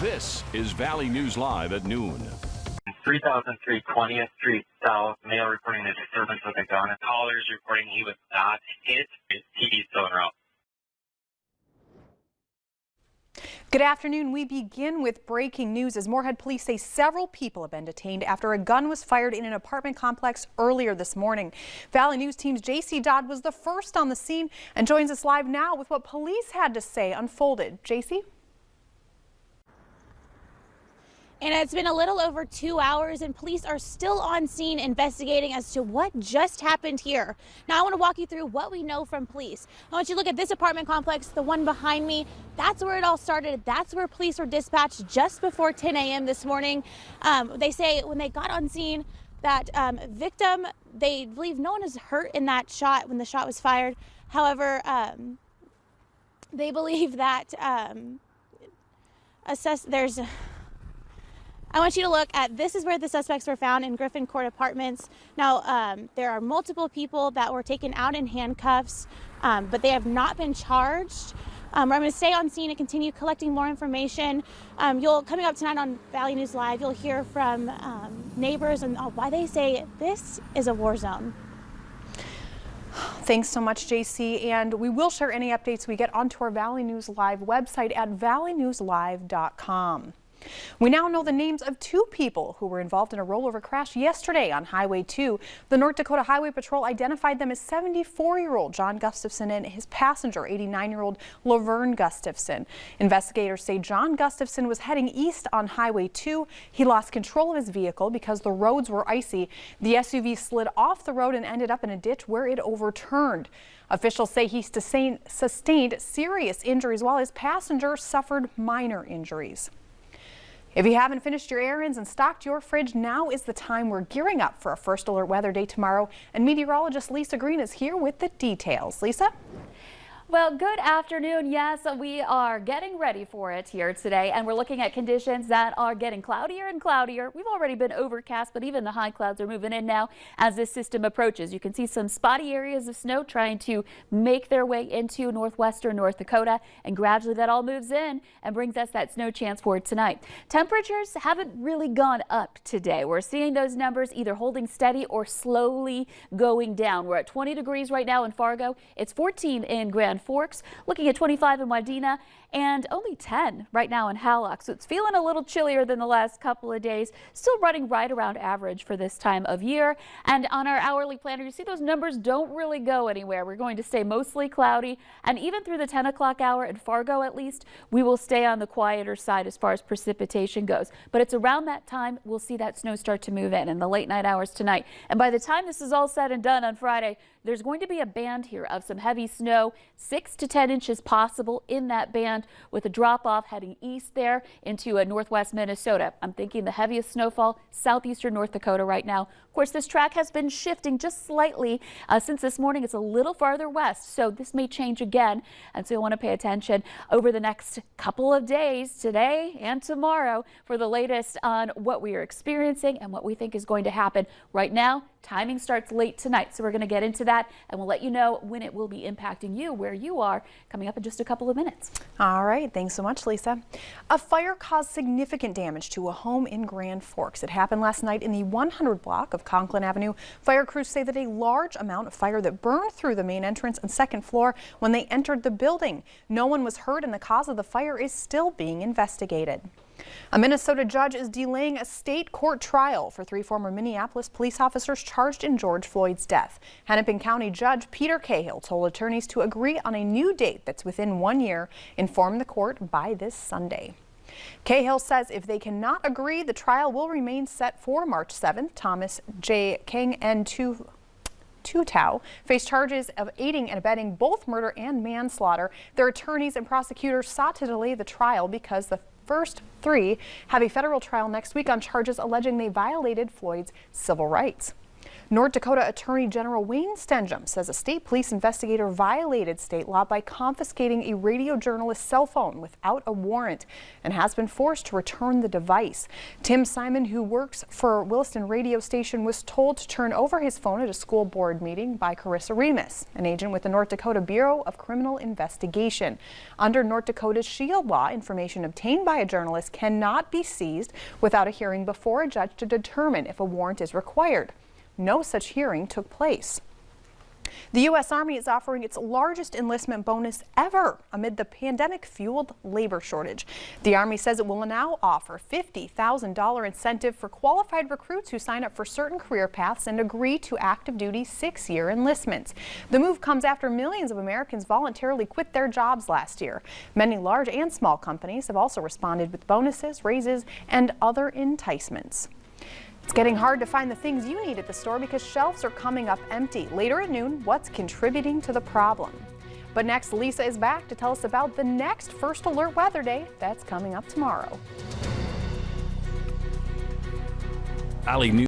This is Valley News Live at noon. 3003 20th Street South, male reporting a disturbance with a gun. Callers reporting he was not hit. His TV's still en route. Good afternoon. We begin with breaking news as Moorhead police say several people have been detained after a gun was fired in an apartment complex earlier this morning. Valley News Team's JC Dodd was the first on the scene and joins us live now with what police had to say unfolded. JC? And it's been a little over 2 hours and police are still on scene investigating as to what just happened here. Now I want to walk you through what we know from police. I want you to look at this apartment complex, the one behind me. That's where it all started. That's where police were dispatched just before 10 a.m. this morning. They say when they got on scene that victim, they believe no one is hurt in that shot when the shot was fired. However, they believe that I want you to look at, this is where the suspects were found in Griffin Court Apartments. Now, there are multiple people that were taken out in handcuffs, but they have not been charged. I'm going to stay on scene and continue collecting more information. Coming up tonight on Valley News Live, you'll hear from neighbors and why they say this is a war zone. Thanks so much, JC. And we will share any updates we get onto our Valley News Live website at valleynewslive.com. We now know the names of two people who were involved in a rollover crash yesterday on Highway 2. The North Dakota Highway Patrol identified them as 74-year-old John Gustafson and his passenger, 89-year-old Laverne Gustafson. Investigators say John Gustafson was heading east on Highway 2. He lost control of his vehicle because the roads were icy. The SUV slid off the road and ended up in a ditch where it overturned. Officials say he sustained serious injuries while his passenger suffered minor injuries. If you haven't finished your errands and stocked your fridge, now is the time. We're gearing up for a first alert weather day tomorrow, and meteorologist Lisa Green is here with the details. Lisa? Well, good afternoon. Yes, we are getting ready for it here today, and we're looking at conditions that are getting cloudier and cloudier. We've already been overcast, but even the high clouds are moving in now as this system approaches. You can see some spotty areas of snow trying to make their way into northwestern North Dakota, and gradually that all moves in and brings us that snow chance for tonight. Temperatures haven't really gone up today. We're seeing those numbers either holding steady or slowly going down. We're at 20 degrees right now in Fargo. It's 14 in Grand Forks, looking at 25 in Wadena, and only 10 right now in Hallock. So it's feeling a little chillier than the last couple of days, still running right around average for this time of year. And on our hourly planner, you see those numbers don't really go anywhere. We're going to stay mostly cloudy, and even through the 10 o'clock hour in Fargo, at least, we will stay on the quieter side as far as precipitation goes. But it's around that time we'll see that snow start to move in the late night hours tonight. And by the time this is all said and done on Friday, there's going to be a band here of some heavy snow, 6 to 10 inches possible in that band, with a drop off heading east there into northwest Minnesota. I'm thinking the heaviest snowfall southeastern North Dakota right now. Of course, this track has been shifting just slightly since this morning. It's a little farther west, so this may change again, and so you'll want to pay attention over the next couple of days, today and tomorrow, for the latest on what we are experiencing and what we think is going to happen. Right now, timing starts late tonight, so we're going to get into that, and we'll let you know when it will be impacting you where you are coming up in just a couple of minutes. All right, thanks so much, Lisa. A fire caused significant damage to a home in Grand Forks. It happened last night in the 100 block of Conklin Avenue. Fire crews say that a large amount of fire that burned through the main entrance and second floor when they entered the building. No one was hurt, and the cause of the fire is still being investigated. A Minnesota judge is delaying a state court trial for 3 former Minneapolis police officers charged in George Floyd's death. Hennepin County Judge Peter Cahill told attorneys to agree on a new date that's within 1 year, inform the court by this Sunday. Cahill says if they cannot agree, the trial will remain set for March 7th. Thomas J. King and Tutao face charges of aiding and abetting both murder and manslaughter. Their attorneys and prosecutors sought to delay the trial because the first 3 have a federal trial next week on charges alleging they violated Floyd's civil rights. North Dakota Attorney General Wayne Stenjum says a state police investigator violated state law by confiscating a radio journalist's cell phone without a warrant and has been forced to return the device. Tim Simon, who works for Williston radio station, was told to turn over his phone at a school board meeting by Carissa Remus, an agent with the North Dakota Bureau of Criminal Investigation. Under North Dakota's SHIELD law, information obtained by a journalist cannot be seized without a hearing before a judge to determine if a warrant is required. No such hearing took place. The U.S. Army is offering its largest enlistment bonus ever amid the pandemic-fueled labor shortage. The Army says it will now offer $50,000 incentive for qualified recruits who sign up for certain career paths and agree to active duty 6-year enlistments. The move comes after millions of Americans voluntarily quit their jobs last year. Many large and small companies have also responded with bonuses, raises, and other enticements. It's getting hard to find the things you need at the store because shelves are coming up empty. Later at noon, what's contributing to the problem? But next, Lisa is back to tell us about the next First Alert Weather Day that's coming up tomorrow. Valley News.